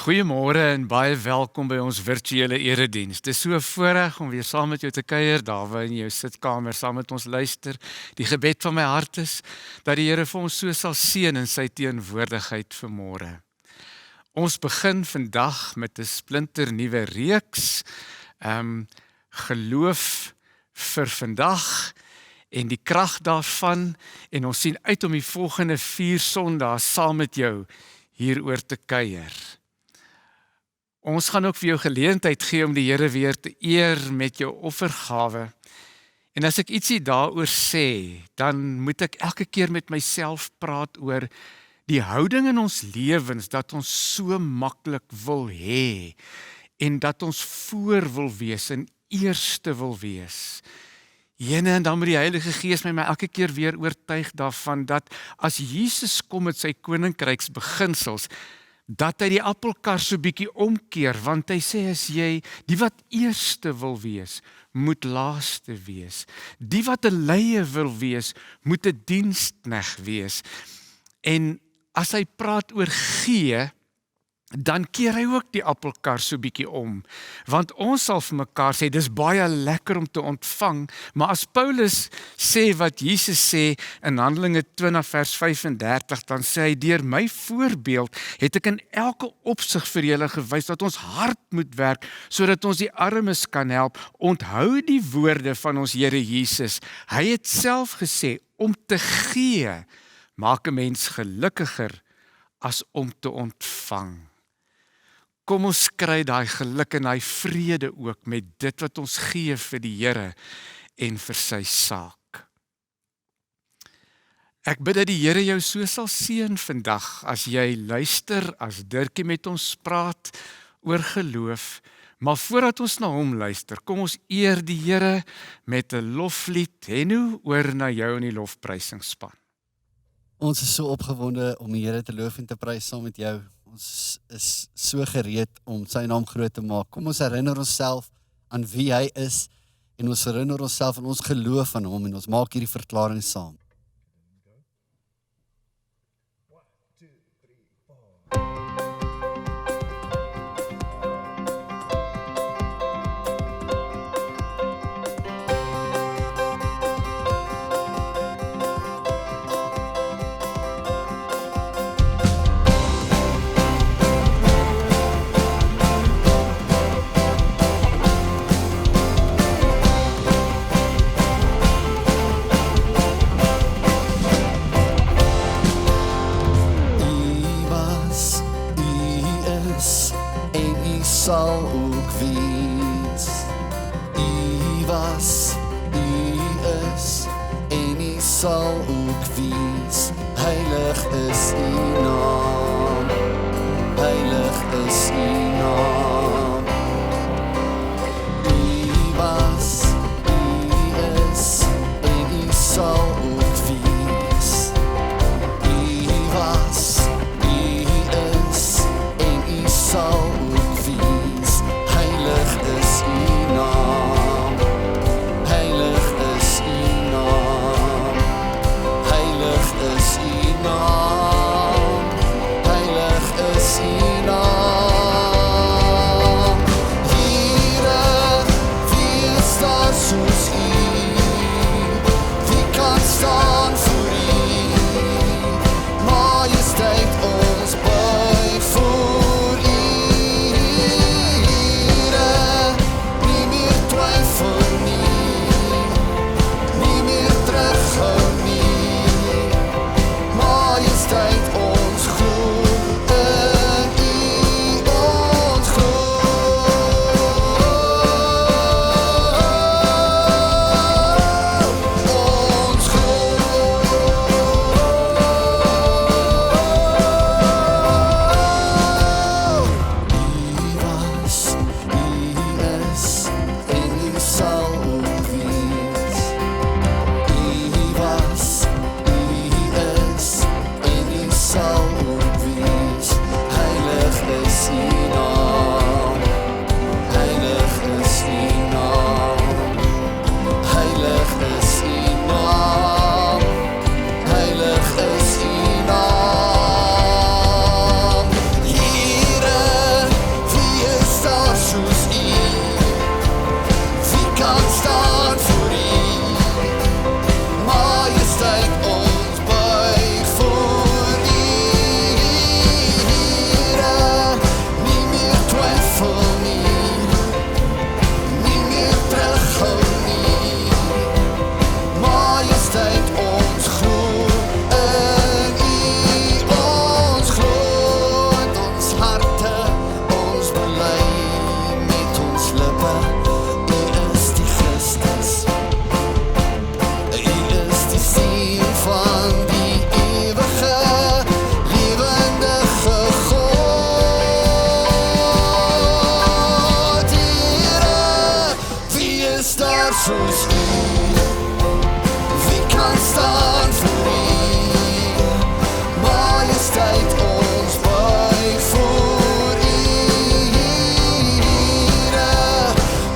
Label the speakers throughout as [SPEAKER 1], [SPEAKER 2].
[SPEAKER 1] Goeiemôre en baie welkom by ons virtuele erediens. Dit is so 'n voorreg om weer saam met jou te kuier, daar waar in jou sitkamer saam met ons luister. Die gebed van my hart is dat die Here vir ons so sal seën in sy teenwoordigheid vanmôre. Ons begin vandag met 'n splinternuwe reeks, geloof vir vandag en die krag daarvan, en ons sien uit om die volgende 4 Sondae saam met jou hieroor te kuier. Ons gaan ook vir jou geleentheid gee om die Here weer te eer met jou offergawe. En as ek ietsie daaroor sê, dan moet ek elke keer met myself praat oor die houding in ons lewens, dat ons so maklik wil hê, en dat ons voor wil wees en eerste wil wees. En dan moet die Heilige Gees my elke keer weer oortuig daarvan, dat as Jesus kom met sy koninkryksbeginsels, dat hy die appelkar so bietjie omkeer, want hy sê as jy, die wat eerste wil wees, moet laaste wees. Die wat 'n leier wil wees, moet 'n diensknegt wees. En as hy praat oor gee, dan keer hy ook die appelkar so bietjie om. Want ons sal vir mekaar sê, dis baie lekker om te ontvang, maar as Paulus sê wat Jesus sê in Handelinge 20 vers 35, dan sê hy, deur my voorbeeld het ek in elke opsig vir julle gewys dat ons hard moet werk, sodat ons die armes kan help. Onthou die woorde van ons Here Jesus. Hy het self gesê, om te gee, maak 'n mens gelukkiger as om te ontvang. Kom ons kry daai geluk en daai vrede ook met dit wat ons gee vir die Here en vir sy saak. Ek bid dat die Here jou so sal seën vandag as jy luister, as Dirkie met ons praat oor geloof. Maar voordat ons na hom luister, kom ons eer die Here met 'n loflied. Henno, oor na jou in die lofprysingsspan.
[SPEAKER 2] Ons is so opgewonde om die Here te loof en te prys saam met jou. Ons is so gereed om sy naam groot te maak. Kom ons herinner onsself aan wie hy is en ons herinner onsself aan ons geloof aan hom en ons maak hierdie verklaring saam. Sal ook wees. U was, u is, en u sal ook wees. Heilig is u naam, heilig is u naam. U was, u is, en u sal ook wees. U was, u is, en u sal heilig is u naam, heilig soos U? Wie kan staan voor U? Majesteit, ons buig voor U, Here.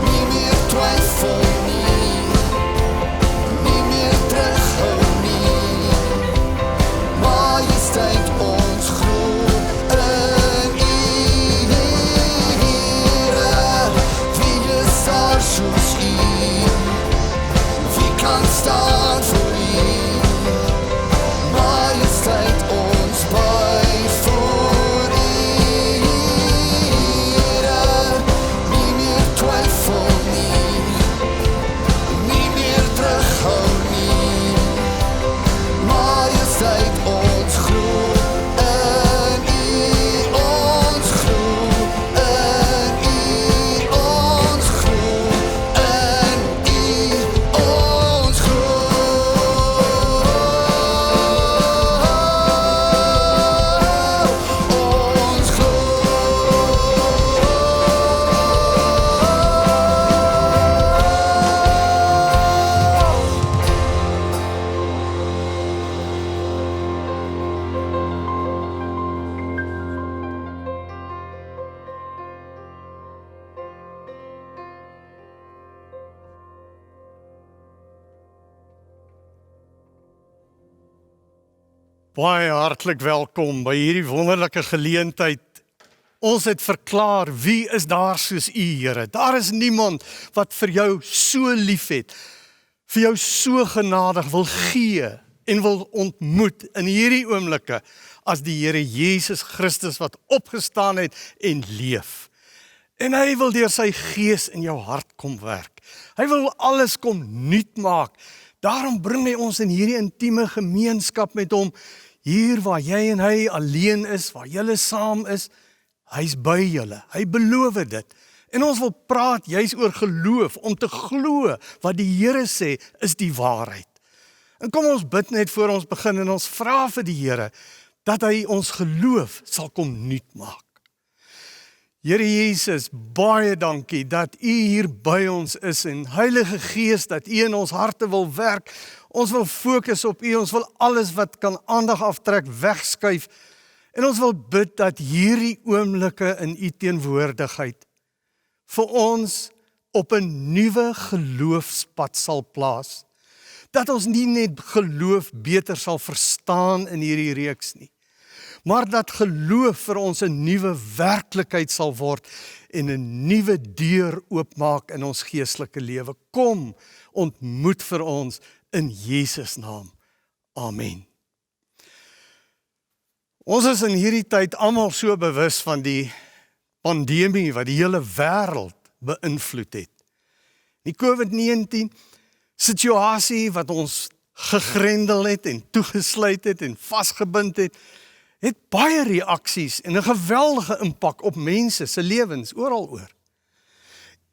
[SPEAKER 2] Nie meer twyfel nie, nie meer terughou nie. Majesteit, ons glo in U, Here. Wie is daar soos U? Wie kan staan voor U? Majesteit, ons buig voor U, Here. Nie meer twyfel nie, nie meer terughou nie. Majesteit, ons glo in U, ons glo in U, ons glo in U, ons glo. Ons glo.
[SPEAKER 3] Baie hartlik welkom by hierdie wonderlike geleentheid. Ons het verklaar, wie is daar soos U, Here? Daar is niemand wat vir jou so lief het, vir jou so genadig wil gee en wil ontmoet in hierdie oomblikke as die Here Jesus Christus wat opgestaan het en leef. En hy wil deur sy gees in jou hart kom werk. Hy wil alles kom nuut maak. Daarom bring hy ons in hierdie intieme gemeenskap met hom, hier waar jy en hy alleen is, waar julle saam is, hy's by julle, hy beloof dit. En ons wil praat juis oor geloof, om te glo wat die Here sê is die waarheid. En kom ons bid net voor ons begin en ons vra vir die Here, dat hy ons geloof sal kom nuut maak. Here Jesus, baie dankie dat U hier by ons is en Heilige Gees dat U in ons harte wil werk. Ons wil fokus op U, ons wil alles wat kan aandag aftrek wegskuif en ons wil bid dat hierdie oomblikke in U teenwoordigheid vir ons op 'n nuwe geloofspad sal plaas. Dat ons nie net geloof beter sal verstaan in hierdie reeks nie, maar dat geloof vir ons 'n nuwe werklikheid sal word en 'n nuwe deur oopmaak in ons geestelike lewe. Kom, ontmoet vir ons in Jesus naam. Amen. Ons is in hierdie tyd almal so bewus van die pandemie wat die hele wêreld beïnvloed het. Die COVID-19 situasie wat ons gegrendel het en toegesluit het en vasgebind het baie reaksies en 'n geweldige impak op mense se lewens oral oor.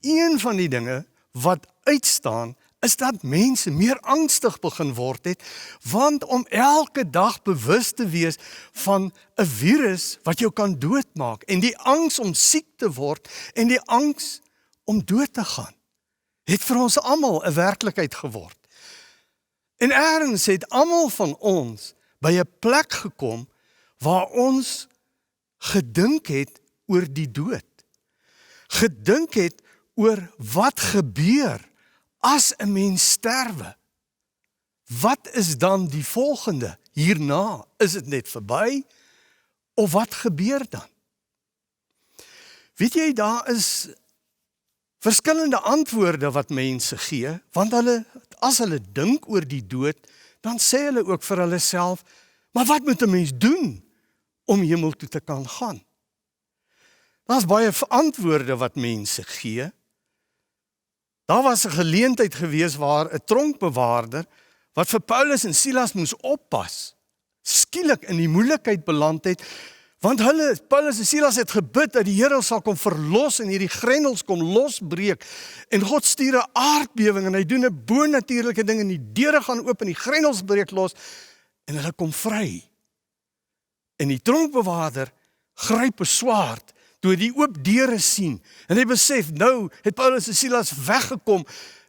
[SPEAKER 3] Een van die dinge wat uitstaan is dat mense meer angstig begin word het, want om elke dag bewus te wees van 'n virus wat jou kan doodmaak en die angs om siek te word en die angs om dood te gaan, het vir ons almal 'n werklikheid geword. En ergens het almal van ons by 'n plek gekom waar ons gedink het oor die dood. Gedink het oor wat gebeur as 'n mens sterwe. Wat is dan die volgende hierna? Is dit net verby? Of wat gebeur dan? Weet jy, daar is verskillende antwoorde wat mense gee, want as hulle dink oor die dood, dan sê hulle ook vir hulle self, maar wat moet 'n mens doen om hemel toe te kan gaan? Daar's baie antwoorde wat mense gee. Daar was 'n geleentheid gewees waar 'n tronkbewaarder wat vir Paulus en Silas moes oppas, skielik in die moeilikheid beland het, want Paulus en Silas het gebid dat die Here sal kom verlos en hierdie grendels kom losbreek, en God stuur 'n aardbewing en hy doen 'n bonatuurlike ding en die deure gaan oop en die grendels breek los en hulle kom vry. En die tronkbewaarder gryp 'n swaard toe hy die oop deure sien en hy besef, nou het Paulus en Silas weggekom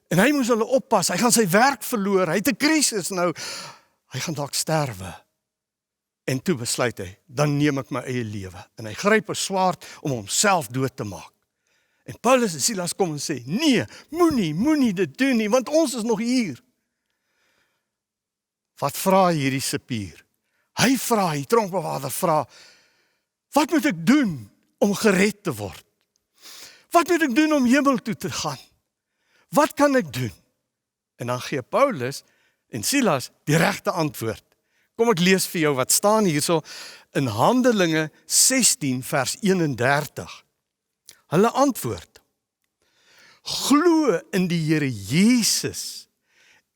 [SPEAKER 3] En hy moes hulle oppas, hy gaan sy werk verloor, hy het 'n krisis nou, hy gaan dalk sterwe. En toe besluit hy, dan neem ek my eie lewe. En hy gryp 'n swaard om homself dood te maak. En Paulus en Silas kom en sê, nee, moenie dit doen nie, want ons is nog hier. Wat vra hierdie cipier? Hy vra, die tronkbewaarder vra, wat moet ek doen om gered te word? Wat moet ek doen om hemel toe te gaan? Wat kan ek doen? En dan gee Paulus en Silas die regte antwoord. Kom ek lees vir jou wat staan hierso in Handelinge 16 vers 31. Hulle antwoord, glo in die Here Jesus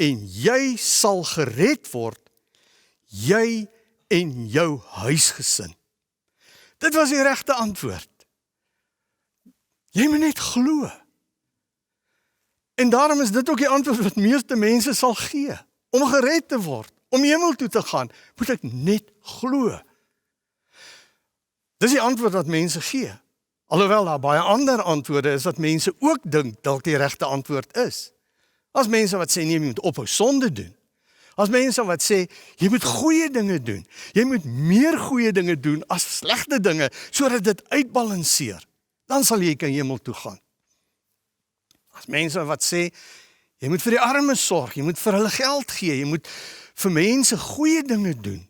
[SPEAKER 3] en jy sal gered word, jy en jou huisgesin. Dit was die regte antwoord. Jy moet net glo. En daarom is dit ook die antwoord wat meeste mense sal gee. Om gered te word, om hemel toe te gaan, moet ek net glo. Dis die antwoord wat mense gee. Alhoewel daar baie ander antwoorde is wat mense ook dink dalk die regte antwoord is. As mense wat sê nee, jy moet ophou sonde doen. As mense wat sê jy moet goeie dinge doen. Jy moet meer goeie dinge doen as slegte dinge sodat dit uitbalanseer. Dan sal jy kan hemel toe gaan. As mense wat sê jy moet vir die armes sorg, jy moet vir hulle geld gee, jy moet vir mense goeie dinge doen.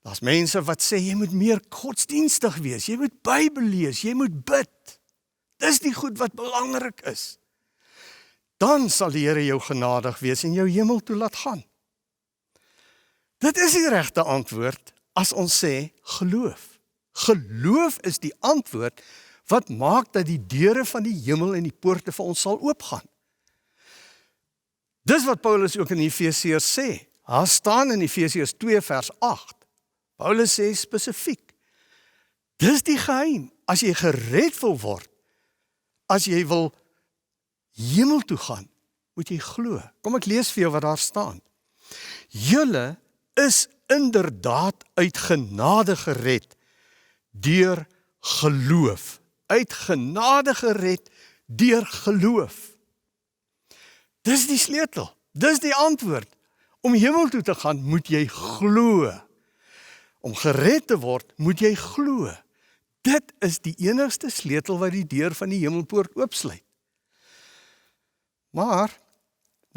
[SPEAKER 3] Daar's mense wat sê jy moet meer godsdienstig wees, jy moet Bybel lees, jy moet bid. Dis die goed wat belangrik is. Dan sal die Here jou genadig wees en jou hemel toe laat gaan. Dit is die regte antwoord as ons sê geloof. Geloof is die antwoord wat maak dat die deure van die hemel en die poorte vir ons sal oopgaan. Dis wat Paulus ook in Efesiërs sê. Daar staan in Efesiërs 2 vers 8. Paulus sê spesifiek, dis die geheim, as jy gered wil word, as jy wil hemel toe gaan, moet jy glo. Kom ek lees vir jou wat daar staan. Julle is inderdaad uit genade gered, deur geloof. Uit genade gered, deur geloof. Dis die sleutel, dis die antwoord. Om hemel toe te gaan, moet jy glo. Om gered te word, moet jy glo. Dit is die enigste sleutel wat die deur van die hemelpoort oopsluit. Maar,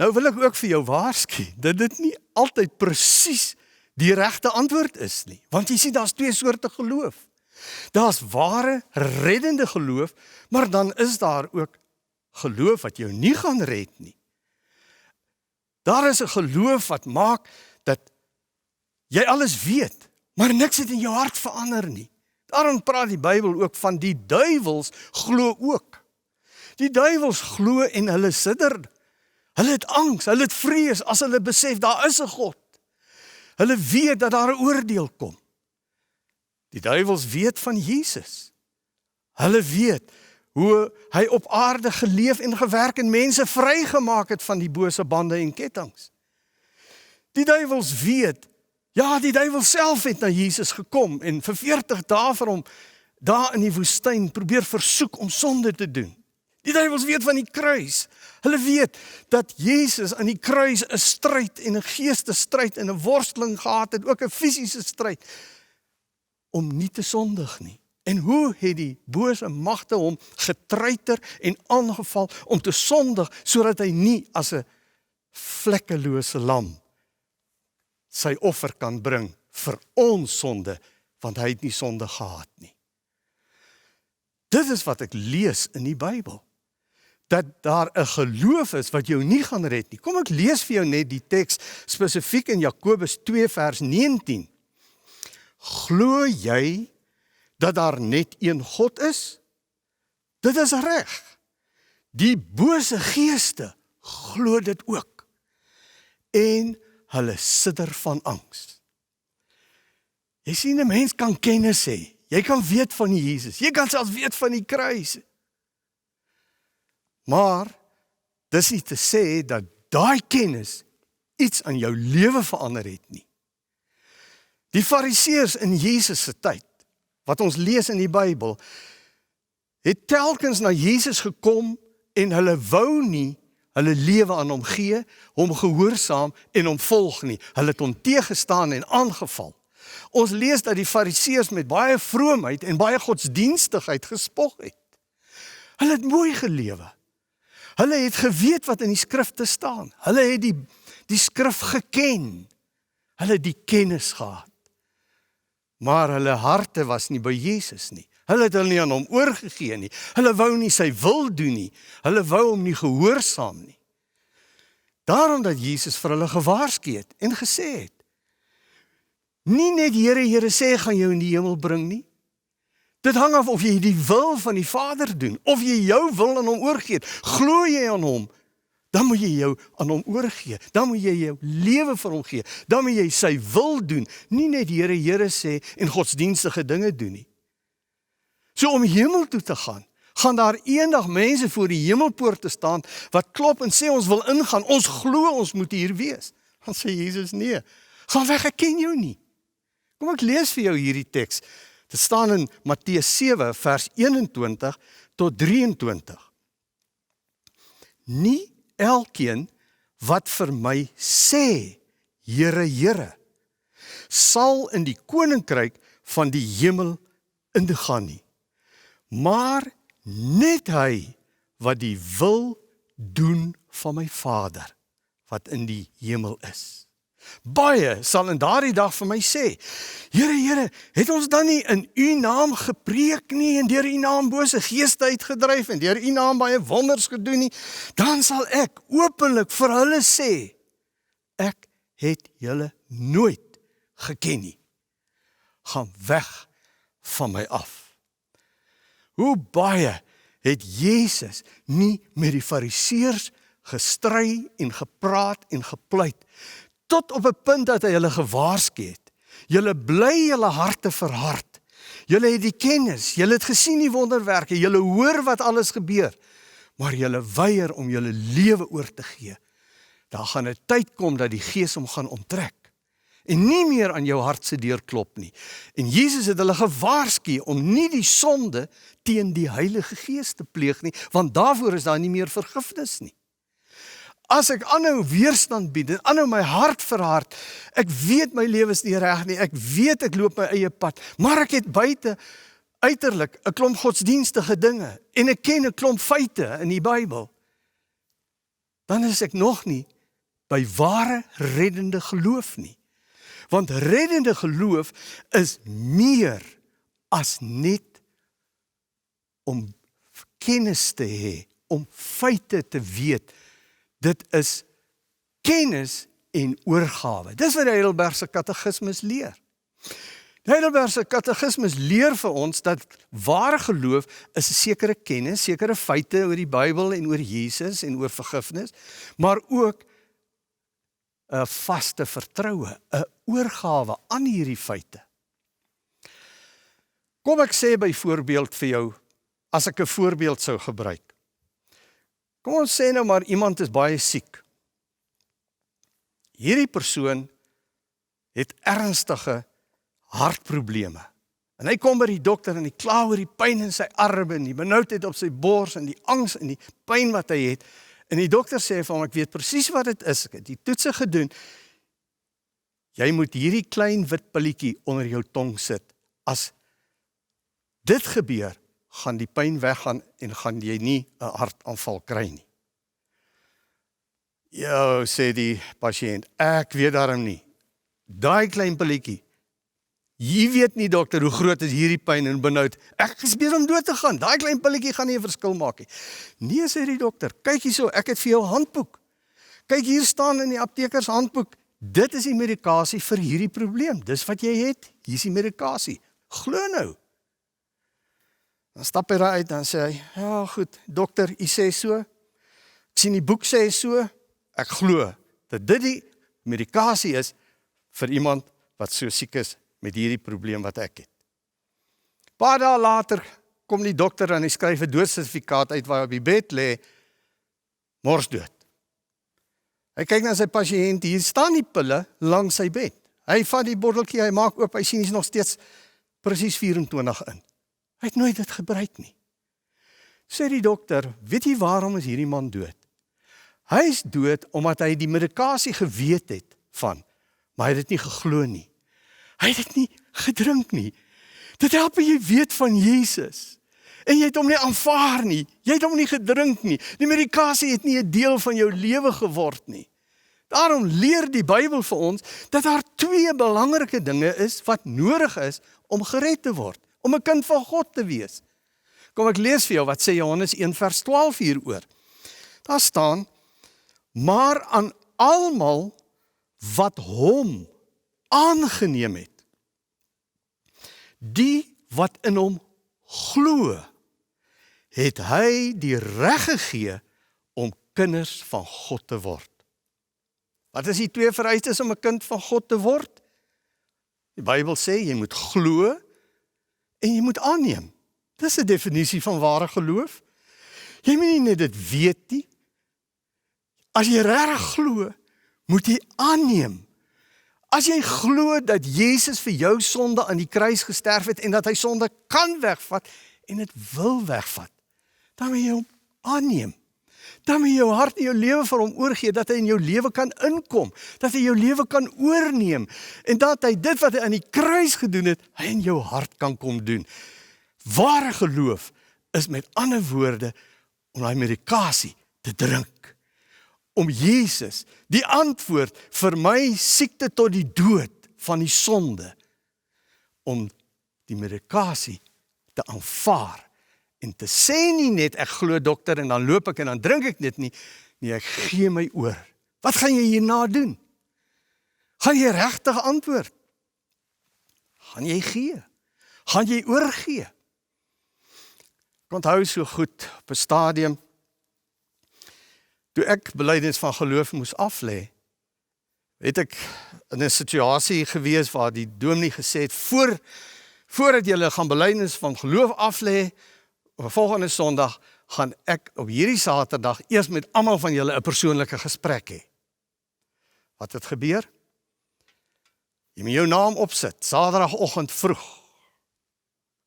[SPEAKER 3] nou wil ek ook vir jou waarsku, dat dit nie altyd presies die regte antwoord is nie. Want jy sien, daar's twee soorte geloof. Daar's ware, reddende geloof, maar dan is daar ook geloof wat jou nie gaan red nie. Daar is 'n geloof wat maak dat jy alles weet, maar niks het in jou hart verander nie. Daarom praat die Bybel ook van die duiwels glo ook. Die duiwels glo en hulle sidder. Hulle het angs, hulle het vrees as hulle besef daar is 'n God. Hulle weet dat daar 'n oordeel kom. Die duiwels weet van Jesus. Hulle weet hoe hy op aarde geleef en gewerk en mense vrygemaak het van die bose bande en kettinge. Die duiwels weet, ja, die duiwel self het na Jesus gekom en vir 40 dae vir hom daar in die woestyn probeer versoek om sonde te doen. Die duiwels weet van die kruis. Hulle weet dat Jesus aan die kruis 'n stryd en 'n geestesstryd en 'n worsteling gehad het, ook 'n fisiese stryd, om nie te sondig nie. En hoe het die bose magte hom getreiter en aangeval om te sondig, sodat hy nie as 'n vlekkelose lam sy offer kan bring vir ons sonde, want hy het nie sonde gehad nie. Dit is wat ek lees in die Bybel. Dat daar 'n geloof is wat jou nie gaan red nie. Kom ek lees vir jou net die teks spesifiek in Jakobus 2 vers 19. Glo jy dat daar net een God is? Dit is reg. Die bose geeste glo dit ook. En hulle sidder van angs. Jy sien, 'n mens kan kennis hê. Jy kan weet van Jesus. Jy kan selfs weet van die kruis. Maar, dis nie te sê dat daai kennis iets aan jou lewe verander het nie. Die Fariseërs in Jesus se tyd, wat ons lees in die Bybel, het telkens na Jesus gekom en hulle wou nie hulle lewe aan hom gee, hom gehoorsaam en hom volg nie. Hulle het hom teëgestaan en aangeval. Ons lees dat die Fariseërs met baie vroomheid en baie godsdienstigheid gespog het. Hulle het mooi gelewe. Hulle het geweet wat in die skrifte staan. Hulle het die skrif geken. Hulle het die kennis gehad. Maar hulle harte was nie by Jesus nie. Hulle het hulle nie aan hom oorgegee nie. Hulle wou nie sy wil doen nie. Hulle wou hom nie gehoorsaam nie. Daarom dat Jesus vir hulle gewaarsku het en gesê het, nie net Here, Here sê gaan jou in die hemel bring nie. Dit hang af of jy die wil van die Vader doen, of jy jou wil aan hom oorgee. Glo jy aan hom, dan moet jy jou aan hom oorgee. Dan moet jy jou lewe vir hom gee. Dan moet jy sy wil doen. Nie net Here, Here sê en godsdienstige dinge doen nie. So om hemel toe te gaan daar eendag mense voor die hemelpoort te staan, wat klop en sê ons wil ingaan, ons glo ons moet hier wees. Dan sê Jesus nee, gaan weg, ek ken jou nie. Kom ek lees vir jou hierdie teks. Dit staan in Matteus 7 vers 21 tot 23. Nie elkeen wat vir my sê, Here, Here, sal in die koninkryk van die hemel ingaan nie, maar net hy wat die wil doen van my Vader, wat in die hemel is. Baie sal in daardie dag vir my sê, Here, Here, het ons dan nie in u naam gepreek nie, en deur u naam bose geeste uitgedryf, en deur u naam baie wonders gedoen nie, dan sal ek openlik vir hulle sê, ek het julle nooit geken nie. Gaan weg van my af. Hoe baie het Jezus nie met die Fariseërs gestry en gepraat en gepleit, tot op 'n punt dat hy hulle gewaarsku het. Julle bly julle harte verhard. Julle het die kennis, julle het gesien die wonderwerke, julle hoor wat alles gebeur, maar julle weier om julle lewe oor te gee. Daar gaan 'n tyd kom dat die Gees hom gaan onttrek en nie meer aan jou hart se deur klop nie. En Jesus het hulle gewaarsku om nie die sonde teen die Heilige Gees te pleeg nie, want daarvoor is daar nie meer vergifnis nie. As ek aanhou weerstand bied en aanhou my hart verhard, ek weet my lewe is nie reg nie, ek weet ek loop my eie pad, maar ek het buite uiterlik 'n klomp godsdienstige dinge en ek ken 'n klomp feite in die Bybel, dan is ek nog nie by ware reddende geloof nie. Want reddende geloof is meer as net om kennis te hê, om feite te weet. Dit is kennis en oorgawe. Dis wat die Heidelbergse Katekismes leer. Die Heidelbergse Katekismes leer vir ons dat ware geloof is 'n sekere kennis, sekere feite oor die Bybel en oor Jesus en oor vergifnis, maar ook 'n vaste vertroue, 'n oorgawe aan hierdie feite. Kom ek sê byvoorbeeld vir jou, as ek 'n voorbeeld sou gebruik. Kom ons sê nou maar iemand is baie siek. Hierdie persoon het ernstige hartprobleme. En hy kom by die dokter en hy kla oor die pyn in sy arme en die benoudheid op sy bors en die angs en die pyn wat hy het. En die dokter sê vir hom, ek weet presies wat dit is, ek het die toetse gedoen. Jy moet hierdie klein wit pilletjie onder jou tong sit. As dit gebeur, gaan die pyn weggaan en gaan jy nie 'n hartaanval kry nie. Ja, sê die pasiënt, ek weet daarom nie. Daai klein pilletjie, jy weet nie dokter hoe groot is hierdie pyn en benoud. Ek is besig om dood te gaan. Daai klein pilletjie gaan nie 'n verskil maak nie. Nee, sê die dokter, kyk hierso, ek het vir jou 'n handboek. Kyk hier staan in die aptekers handboek. Dit is die medikasie vir hierdie probleem. Dis wat jy het. Hier is die medikasie. Glo nou. Dan stap hy daar uit en sê hy, ja goed, dokter, u sê so. Ek sien die boek sê so. Ek glo dat dit die medikasie is vir iemand wat so siek is met hierdie probleem wat ek het. Paar dae later kom die dokter en hy skryf 'n doodsertifikaat uit waar hy op die bed lê, morsdood. Hy kyk na sy pasiënt, hier staan die pille langs sy bed. Hy vat die botteltjie, hy maak oop, hy sien hy's nog steeds presies 24 in. Hy het nooit dit gebruik nie. Sê die dokter, weet jy waarom is hierdie man dood? Hy is dood omdat hy die medikasie geweet het van, maar hy het dit nie geglo nie. Hy het dit nie gedrink nie. Dit help jy weet van Jesus. En jy het hom nie aanvaar nie. Jy het hom nie gedrink nie. Die medikasie het nie 'n deel van jou lewe geword nie. Daarom leer die Bybel vir ons dat daar 2 belangrike dinge is wat nodig is om gered te word, om 'n kind van God te wees. Kom ek lees vir jou wat sê Johannes 1 vers 12 hieroor. Daar staan, maar aan almal wat hom aangeneem het, die wat in hom glo, het hy die reg gegee om kinders van God te word. Wat is die 2 vereistes om 'n kind van God te word? Die Bybel sê, jy moet glo en jy moet aanneem. Dis 'n definisie van ware geloof. Jy moet nie net dit weet nie. As jy regtig glo, moet jy aanneem. As jy glo dat Jesus vir jou sonde aan die kruis gesterf het en dat hy sonde kan wegvat en dit wil wegvat, dan moet jy hom aanneem. Dan moet jy jou hart en jou lewe vir hom oorgee, dat hy in jou lewe kan inkom, dat hy jou lewe kan oorneem, en dat hy dit wat hy aan die kruis gedoen het, hy in jou hart kan kom doen. Ware geloof is met ander woorde, om die medikasie te drink. Om Jesus, die antwoord vir my siekte tot die dood van die sonde, om die medikasie te aanvaar, en te sê nie net, ek glo dokter, en dan loop ek en dan drink ek dit nie, nee, ek gee my oor. Wat gaan jy hierna doen? Gaan jy regtig antwoord? Gaan jy gee? Gaan jy oorgee? Ek onthou so goed, op 'n stadium, toe ek belydenis van geloof moes aflê, het ek in 'n situasie gewees waar die dominee gesê het, voordat julle gaan belydenis van geloof aflê, volgende Sondag gaan ek op hierdie Saterdag eers met almal van julle 'n persoonlike gesprek hê. Wat het gebeur? Jy moet jou naam opsit, Saterdagoggend vroeg,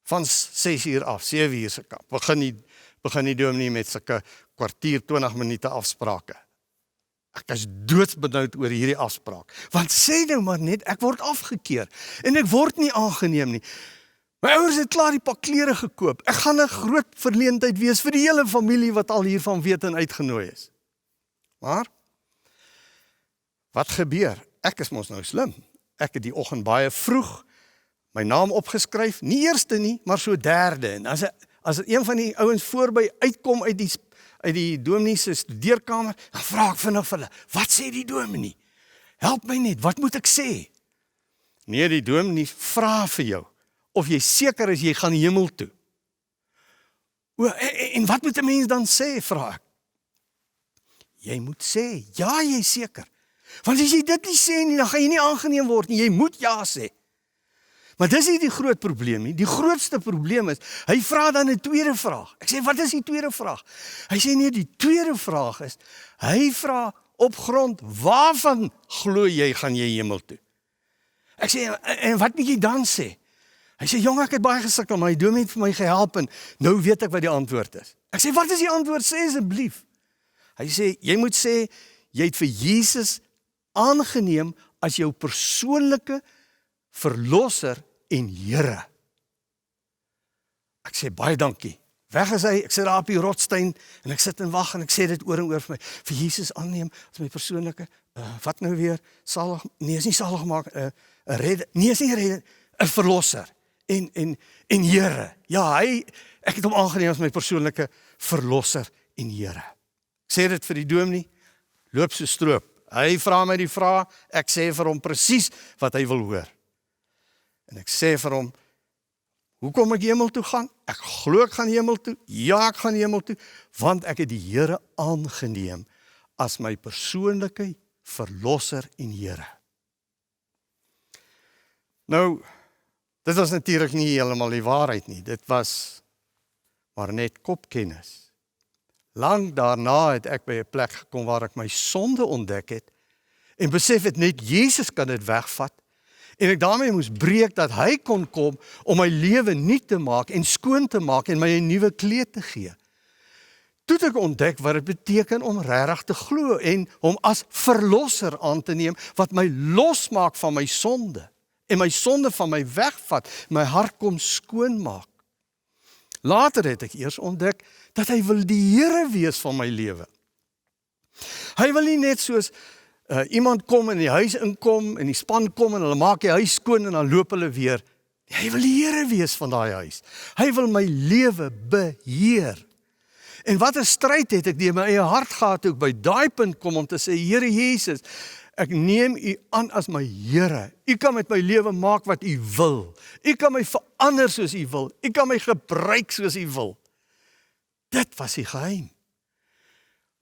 [SPEAKER 3] van 6 uur af, 7 uur se kant. Begin die dominee met sulke kwartier, 20 minute afsprake. Ek is doodsbenoud oor hierdie afspraak. Want sê nou maar net, ek word afgekeer, en ek word nie aangeneem nie. My ouers het klaar die pak klere gekoop. Ek gaan 'n groot verleentheid wees vir die hele familie wat al hiervan weet en uitgenooi is. Maar, wat gebeur? Ek is mos nou slim. Ek het die oggend baie vroeg my naam opgeskryf, nie eerste nie, maar so derde. En as een van die ouens voorby uitkom uit die dominee se studeerkamer, dan vra ek vinnig vir hulle, wat sê die dominee? Help my net, wat moet ek sê? Nee, die dominee vra vir jou, of jy seker is jy gaan hemel toe. En wat moet 'n mens dan sê, vra ek? Jy moet sê, ja, jy is seker. Want as jy dit nie sê nie, dan gaan jy nie aangeneem word nie, jy moet ja sê. Maar dis nie die groot probleem nie, die grootste probleem is, hy vra dan 'n tweede vraag. Ek sê, wat is die tweede vraag? Hy sê nee, die tweede vraag is, hy vra op grond, waarvan glo jy gaan jy hemel toe? Ek sê, en wat moet jy dan sê? Hy sê, jong, ek het baie gesukkel, maar die dominee het vir my gehelp en nou weet ek wat die antwoord is. Ek sê, wat is die antwoord? Sê asseblief. Hy sê, jy moet sê, jy het vir Jesus aangeneem as jou persoonlike verlosser en Here. Ek sê, baie dankie. Weg is hy, ek sit daar op die rotstein en ek sit en wag en ek sê dit oor en oor vir my. Vir Jesus aanneem as my persoonlike, wat nou weer, salig, nee, is nie salig maak, 'n redder, nee, is nie redder, 'n verlosser. En Here, ja, ek het hom aangeneem as my persoonlike verlosser en Here. Ek sê dit vir die dominee, loop so stroop. Hy vra my die vraag, ek sê vir hom presies wat hy wil hoor. En ek sê vir hom, hoekom ek hemel toe gaan? Ek glo ek gaan hemel toe, ja, ek gaan hemel toe, want ek het die Here aangeneem as my persoonlike verlosser en Here. Nou, dit was natuurlik nie heeltemal die waarheid nie, dit was maar net kopkennis. Lang daarna het ek by 'n plek gekom waar ek my sonde ontdek het en besef het net Jesus kan dit wegvat en ek daarmee moes breek dat hy kon kom om my lewe nuut te maak en skoon te maak en my 'n nuwe kleed te gee. toe het ek ontdek wat dit beteken om regtig te glo en hom as verlosser aan te neem, wat my losmaak van my sonde, en my sonde van my wegvat, my hart kom skoonmaak. Later het ek eers ontdek, dat hy wil die Here wees van my lewe. Hy wil nie net soos iemand kom in die huis inkom, en die span kom, en hulle maak die huis skoon, en dan loop hulle weer. Hy wil die Here wees van daai huis. Hy wil my lewe beheer. En wat 'n stryd het ek deur my eie hart gehad, toe ek by daai punt kom om te sê, Here Jesus, ek neem U aan as my Here. U kan met my lewe maak wat U wil. U kan my verander soos U wil. U kan my gebruik soos U wil. Dit was die geheim.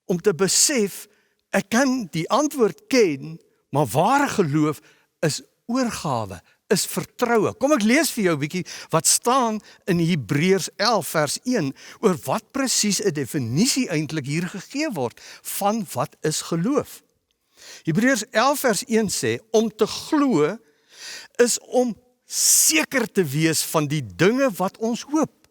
[SPEAKER 3] Om te besef, ek kan die antwoord ken, maar ware geloof is oorgawe, is vertroue. Kom ek lees vir jou 'n bietjie wat staan in Hebreërs 11 vers 1 oor wat presies 'n definisie eintlik hier gegee word van wat is geloof. Hebreërs 11 vers 1 sê, om te glo is om seker te wees van die dinge wat ons hoop.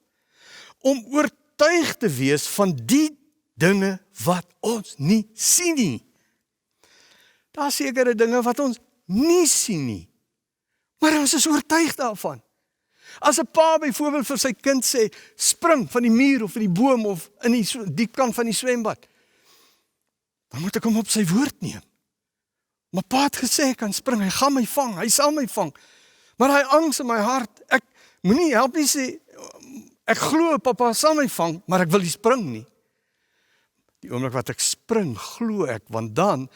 [SPEAKER 3] Om oortuig te wees van die dinge wat ons nie sien nie. Daar is sekere dinge wat ons nie sien nie. Maar ons is oortuig daarvan. As 'n pa byvoorbeeld vir sy kind sê, spring van die muur of van die boom of in die diep kant van die swembad, dan moet ek hom op sy woord neem. My pa het gesê, ek kan spring, hy gaan my vang, hy sal my vang. Maar hy angs in my hart, ek moenie help nie sê, ek glo papa sal my vang, maar ek wil nie spring nie. Die oomblik wat ek spring, glo ek, want dan,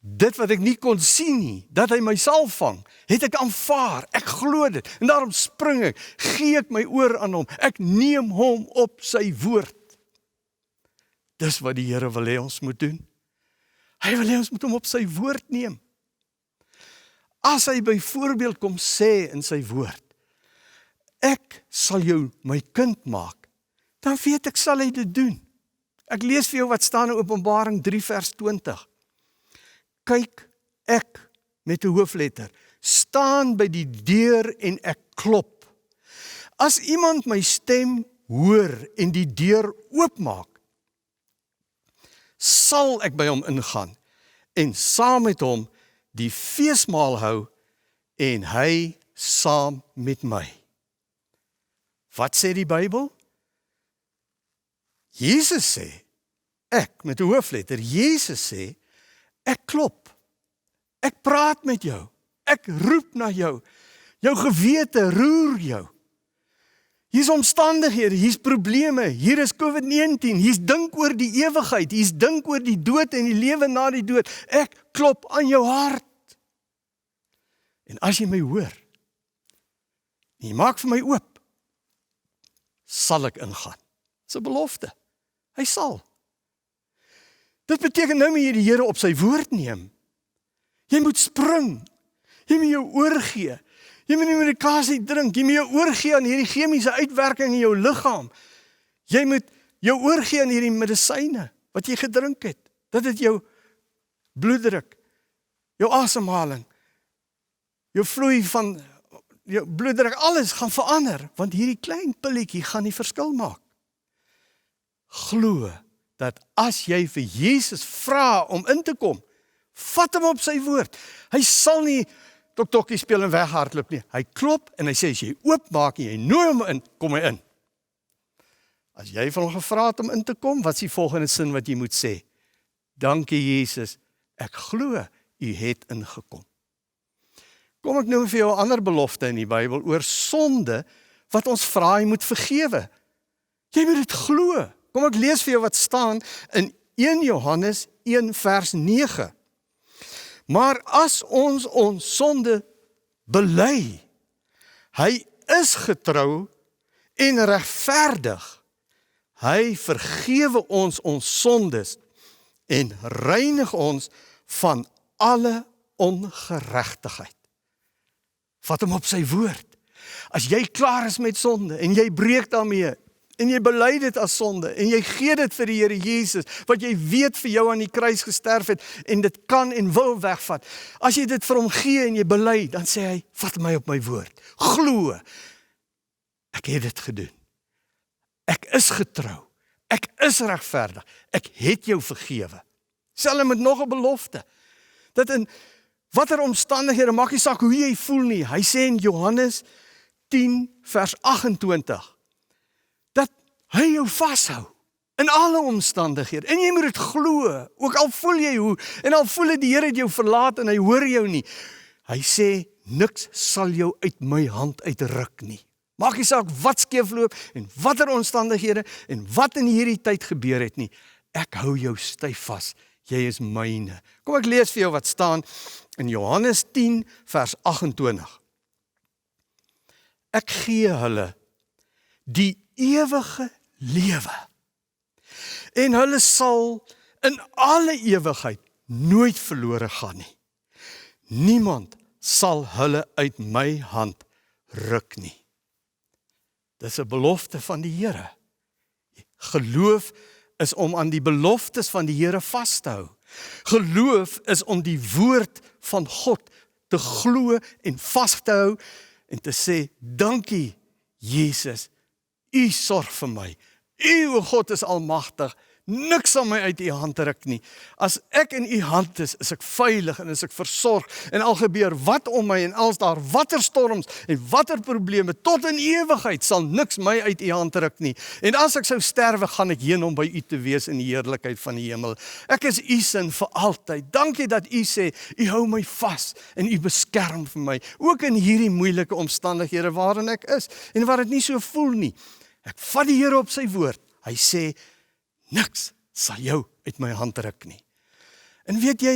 [SPEAKER 3] dit wat ek nie kon sien nie, dat hy my sal vang, het ek aanvaar, ek glo dit, en daarom spring ek, gee ek my oor aan hom, ek neem hom op sy woord. Dis wat die Here wil hê ons moet doen. Hy wil hê ons moet hom op sy woord neem. As hy byvoorbeeld kom sê in sy woord, ek sal jou my kind maak, dan weet ek sal hy dit doen. Ek lees vir jou wat staan in Openbaring 3 vers 20. Kyk, ek met 'n hoofletter, staan by die deur en ek klop. As iemand my stem hoor en die deur oopmaak, sal ek by hom ingaan en saam met hom die feesmaal hou en hy saam met my. Wat sê die Bybel? Jesus sê, ek met 'n hoofletter, Jesus sê, ek klop, ek praat met jou, ek roep na jou, jou gewete roer jou. Hier's omstandighede, hier's probleme, hier is COVID-19, hier's dink oor die ewigheid, hier's dink oor die dood en die lewe na die dood. Ek klop aan jou hart. En as jy my hoor, en jy maak vir my oop, sal ek ingaan. Dis 'n belofte. Hy sal. Dit beteken nou moet jy die Here op sy woord neem. Jy moet spring. Jy moet jou oorgee. Jy moet nie medikasie drink, jy moet jou oorgee aan hierdie chemiese uitwerking in jou liggaam. Jy moet jou oorgee aan hierdie medisyne wat jy gedrink het. Dit het jou bloeddruk, jou asemhaling, jou vloei van jou bloeddruk, alles gaan verander, want hierdie klein pilletjie gaan die verskil maak. Glo dat as jy vir Jesus vra om in te kom, vat hom op sy woord. Hy sal nie tokkie speel en weghardloop nie. Hy klop en hy sê, as jy oopmaak en jy nooi hom in, kom hy in. As jy van hom gevra het om in te kom, wat is die volgende sin wat jy moet sê? Dankie Jesus, ek glo, u het ingekom. Kom ek nou vir jou 'n ander belofte in die Bybel oor sonde, wat ons vra hy moet vergewe. Jy moet dit glo. Kom ek lees vir jou wat staan in 1 Johannes 1 vers 9. Maar as ons sonde bely, hy is getrou en regverdig. Hy vergewe ons sondes en reinig ons van alle ongeregtigheid. Vat hom op sy woord. As jy klaar is met sonde en jy breek daarmee, en jy bely dit as sonde, en jy gee dit vir die Here Jesus, wat jy weet vir jou aan die kruis gesterf het, en dit kan en wil wegvat. As jy dit vir hom gee en jy bely, dan sê hy, vat my op my woord. Glo, ek het dit gedoen. Ek is getrou. Ek is regverdig. Ek het jou vergewe. Selfs met nog 'n belofte. Dat in watter omstandighede, maak nie saak hoe jy voel nie. Hy sê in Johannes 10 vers 28, dat hy jou vashou. In alle omstandighede. En jy moet dit glo. Ook al voel jy hoe. En al voel die Here het jou verlaat en hy hoor jou nie. Hy sê, niks sal jou uit my hand uitruk nie. Maak nie saak wat skeefloop en watter omstandighede en wat in hierdie tyd gebeur het nie. Ek hou jou styf vas. Jy is myne. Kom ek lees vir jou wat staan in Johannes 10 vers 28. Ek gee hulle die ewige lewe. En hulle sal in alle ewigheid nooit verlore gaan nie. Niemand sal hulle uit my hand ruk nie. Dis 'n belofte van die Here. Geloof is om aan die beloftes van die Here vas te hou. Geloof is om die woord van God te glo en vas te hou en te sê, dankie Jesus, U sorg vir my. U, o God, is almagtig. Niks sal my uit U hand ruk nie. As ek in U hand is ek veilig en is ek versorg. En al gebeur wat om my en als daar watter storms en watter probleme, tot in ewigheid sal niks my uit U hand ruk nie. En as ek sou sterwe, gaan ek heen om by U te wees in die heerlikheid van die hemel. Ek is U sin vir altyd. Dankie dat U sê, U hou my vas en U beskerm vir my. Ook in hierdie moeilike omstandighede waarin ek is en waar dit nie so voel nie. Ek vat die Here op sy woord. Hy sê, niks sal jou uit my hand ruk nie. En weet jy,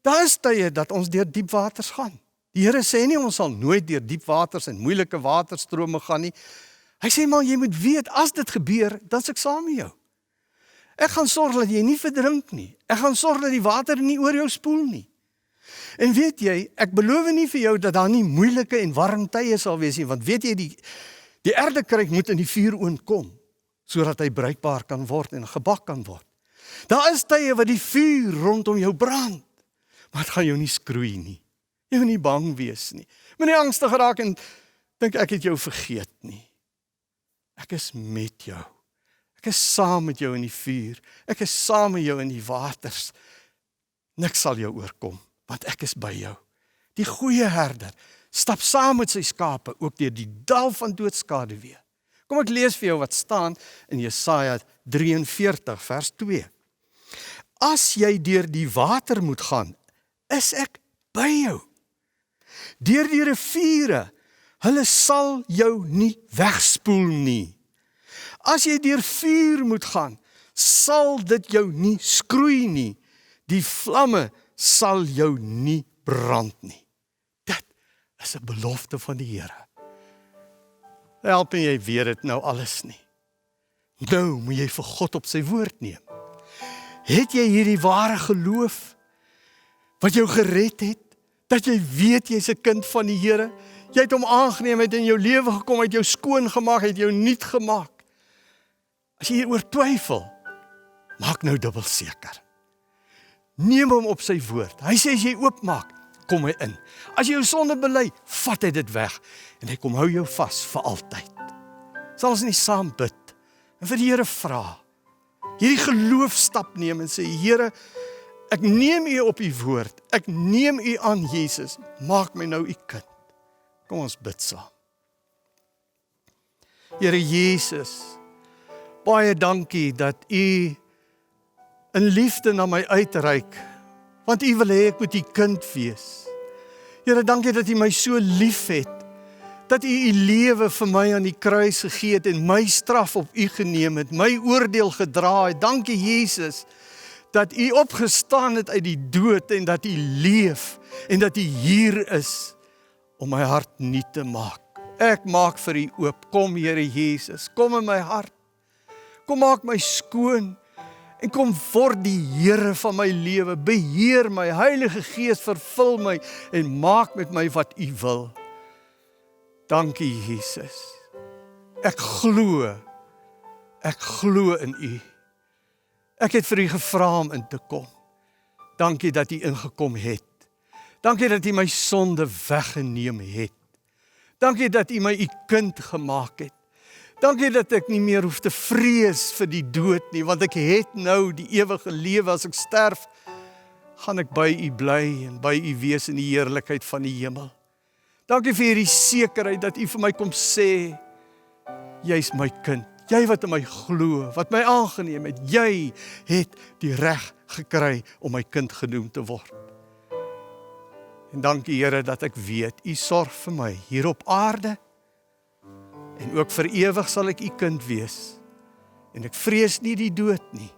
[SPEAKER 3] daar is tye dat ons deur diep waters gaan. Die Here sê nie ons sal nooit deur diep waters en moeilike waterstrome gaan nie. Hy sê maar jy moet weet, as dit gebeur, dan is ek saam met jou. Ek gaan sorg dat jy nie verdrink nie. Ek gaan sorg dat die water nie oor jou spoel nie. En weet jy, ek beloof nie vir jou dat daar nie moeilike en warm tye sal wees nie, want weet jy, die erdekruik moet in die vuuroond kom, sodat hy bruikbaar kan word en gebak kan word. Daar is tye wat die vuur rondom jou brand, maar het gaan jou nie skroei nie. Jy moet nie bang wees nie. Moet nie angstig raak en dink ek het jou vergeet nie. Ek is met jou. Ek is saam met jou in die vuur. Ek is saam met jou in die waters. Niks sal jou oorkom, want ek is by jou. Die goeie herder stap saam met sy skape, ook deur die dal van doodskaduwee. Kom ek lees vir jou wat staan in Jesaja 43 vers 2. As jy deur die water moet gaan, is ek by jou. Deur die riviere, hulle sal jou nie wegspoel nie. As jy deur vuur moet gaan, sal dit jou nie skroei nie. Die vlamme sal jou nie brand nie. Dit is 'n belofte van die Here. Help en jy weet dit nou alles nie. Nou moet jy vir God op sy woord neem. Het jy hierdie ware geloof wat jou gered het? Dat jy weet jy's 'n kind van die Here? Jy het hom aangeneem, het in jou lewe gekom, het jou skoon gemaak, het jou nuut gemaak. As jy hieroor twyfel, maak nou dubbel seker. Neem hom op sy woord. Hy sê as jy oopmaak, kom hy in. As jy jou sonde bely, vat hy dit weg en hy kom hou jou vas vir altyd. Sal ons nie saam bid en vir die Here vra. Hierdie geloofstap neem en sê, Here, ek neem U op U woord. Ek neem U aan, Jesus. Maak my nou U kind. Kom ons bid saam. Here Jesus, baie dankie dat U in liefde na my uitreik, want U wil hê ek moet U kind wees. Here, dankie dat U my so lief het, dat U U lewe vir my aan die kruis gegee het en my straf op U geneem het, my oordeel gedra het. Dankie Jesus, dat U opgestaan het uit die dood en dat U leef en dat U hier is om my hart nuut te maak. Ek maak vir U oop. Kom Here Jesus, kom in my hart. Kom maak my skoon en kom word die Here van my lewe. Beheer my, Heilige Gees, vervul my en maak met my wat U wil. Dankie Jesus. Ek glo in U. Ek het vir U gevra om in te kom. Dankie dat U ingekom het. Dankie dat U my sonde weggeneem het. Dankie dat U my U kind gemaak het. Dankie dat ek nie meer hoef te vrees vir die dood nie, want ek het nou die ewige lewe. As ek sterf, gaan ek by U bly en by U wees in die heerlikheid van die hemel. Dankie vir hierdie sekerheid dat U vir my kom sê, jy's my kind, jy wat in my glo, wat my aangeneem het, jy het die reg gekry om my kind genoem te word. En dankie Here dat ek weet, U sorg vir my hier op aarde, en ook vir ewig sal ek U kind wees. En ek vrees nie die dood nie,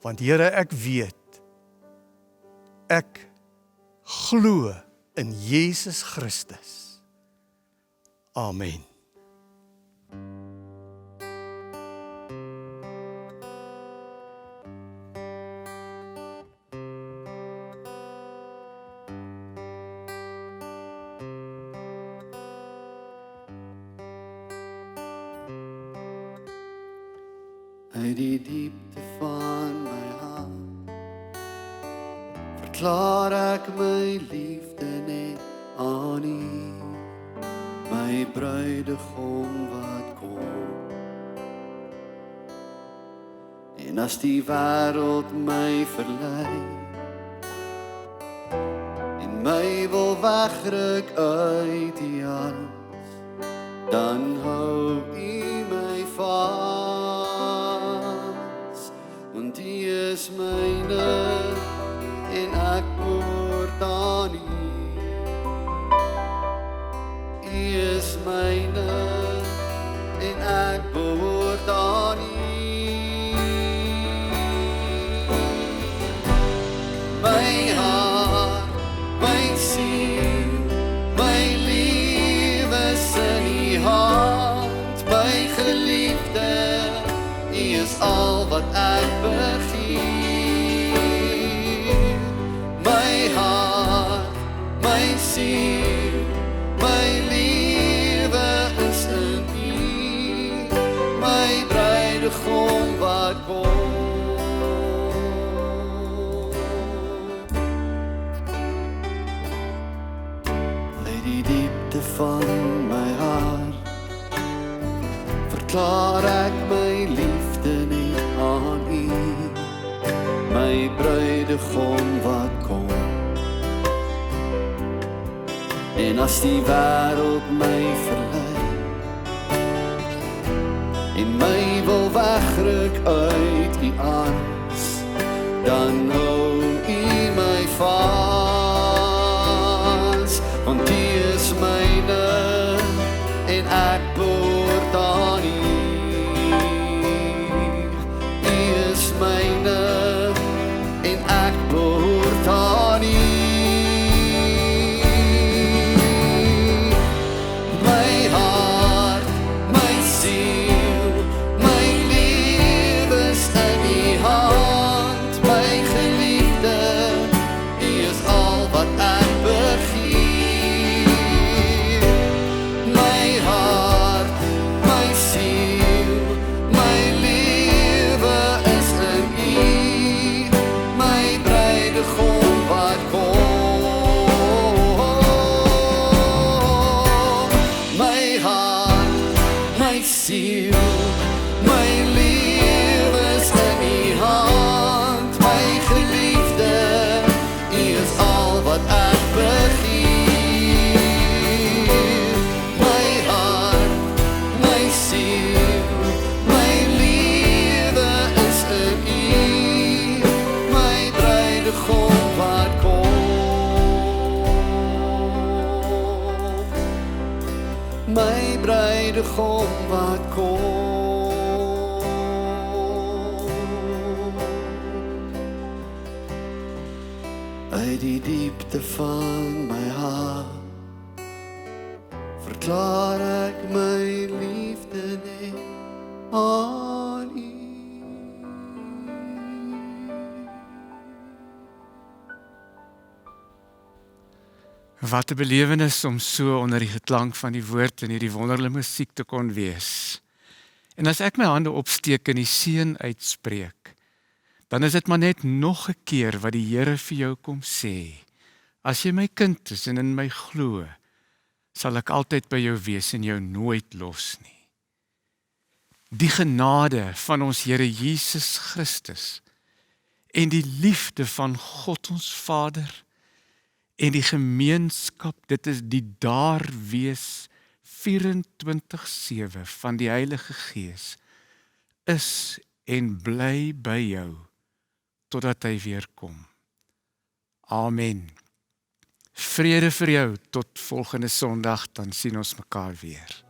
[SPEAKER 3] want Here, ek weet, ek glo in Jesus Christus. Amen.
[SPEAKER 2] Uit die diepte van my hart verklaar ek my liefde net aan U, my bruidegom wat kom. En as die wêreld my verlei en my wil wegruk uit U arms, dan hou U my vas, want U is myne en ek behoort aan U. U is myne en ek behoort aan U. My hart, my siel, my lewe is in U hand, my geliefde, U is al wat ek begeer. My hart, my siel, my lewe is in U, my bruidegom wat kom. Uit die diepte van my hart verklaar ek my liefde net aan U, my bruidegom wat kom. En as die wêreld my verlei en my wil wegruk uit U arms, dan hou U my vas, want U is myne en ek behoort aan U. U is myne en ek behoort aan U. My hart, my siel, my lewe is in U hand, my geliefde, U is al wat ek begeer. My hart, my siel, my lewe is in U, my bruidegom wat kom. My hart, my siel, my lewe is in U hand, my geliefde, U is al wat ek begeer. My hart, my siel, my lewe is in U, my bruidegom wat kom. My bruidegom wat kom. Uit die diepte van my hart verklaar ek my liefde net aan U.
[SPEAKER 1] Wat 'n belewenis om so onder die geklank van die woord en hierdie wonderlike musiek te kon wees. En as ek my hande opsteek en die seën uitspreek, dan is dit maar net nog 'n keer wat die Here vir jou kom sê. As jy my kind is en in my glo, sal ek altyd by jou wees en jou nooit los nie. die genade van ons Here Jesus Christus en die liefde van God ons Vader en die gemeenskap, dit is die daar wees 24/7 van die Heilige Gees, is en bly by jou, totdat hy weer kom. Amen. Vrede vir jou, tot volgende Sondag, dan sien ons mekaar weer.